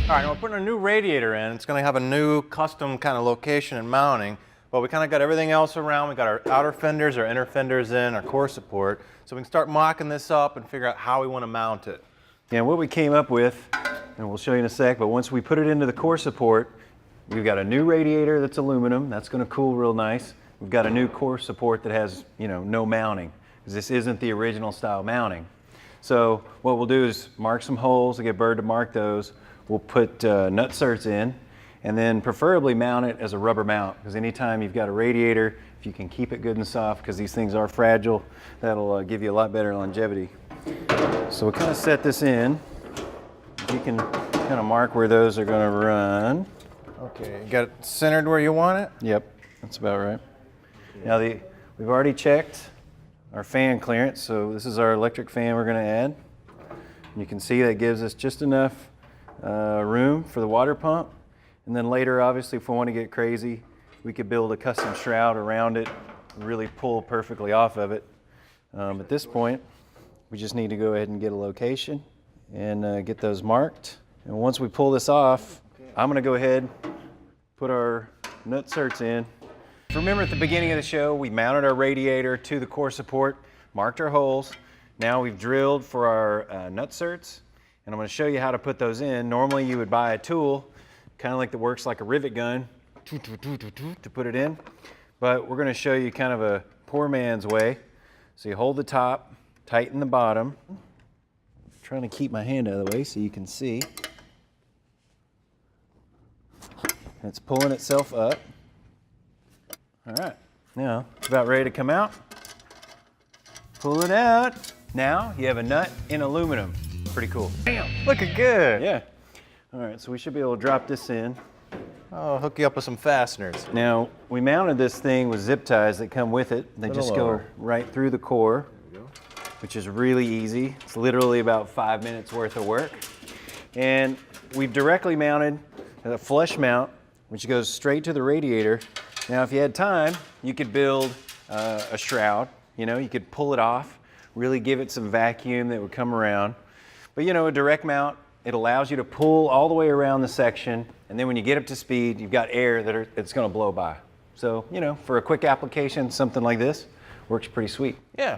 All right, now we're putting a new radiator in. It's going to have a new custom kind of location and mounting. But we kind of got everything else around. We got our outer fenders, our inner fenders in, our core support. So we can start mocking this up and figure out how we want to mount it. Yeah, what we came up with, and we'll show you in a sec, but once we put it into the core support, we've got a new radiator that's aluminum. That's going to cool real nice. We've got a new core support that has, no mounting, because this isn't the original style mounting. So what we'll do is mark some holes. We'll get Byrd to mark those. We'll put nutserts in, and then preferably mount it as a rubber mount, because anytime you've got a radiator, if you can keep it good and soft, because these things are fragile, that'll give you a lot better longevity. So we'll kind of set this in. You can kind of mark where those are going to run. Okay, you got it centered where you want it? Yep, that's about right. Now we've already checked our fan clearance, so this is our electric fan we're going to add. You can see that gives us just enough room for the water pump. And then later, obviously, if we want to get crazy, we could build a custom shroud around it, really pull perfectly off of it. At this point, we just need to go ahead and get a location and get those marked. And once we pull this off, I'm going to go ahead and put our nutserts in. Remember at the beginning of the show, we mounted our radiator to the core support, marked our holes. Now we've drilled for our nutserts, and I'm going to show you how to put those in. Normally you would buy a tool, kind of like that works like a rivet gun, to put it in. But we're going to show you kind of a poor man's way. So you hold the top, tighten the bottom. I'm trying to keep my hand out of the way so you can see. It's pulling itself up. All right, now it's about ready to come out. Pull it out. Now you have a nut in aluminum. Pretty cool. Damn, looking good. Yeah. All right, so we should be able to drop this in. I'll hook you up with some fasteners. Now, we mounted this thing with zip ties that come with it. They just go right through the core, which is really easy. It's literally about 5 minutes worth of work. And we've directly mounted a flush mount, which goes straight to the radiator. Now, if you had time, you could build a shroud. You could pull it off, really give it some vacuum that would come around. But a direct mount, it allows you to pull all the way around the section, and then when you get up to speed, you've got air that's going to blow by. So, for a quick application, something like this works pretty sweet. Yeah.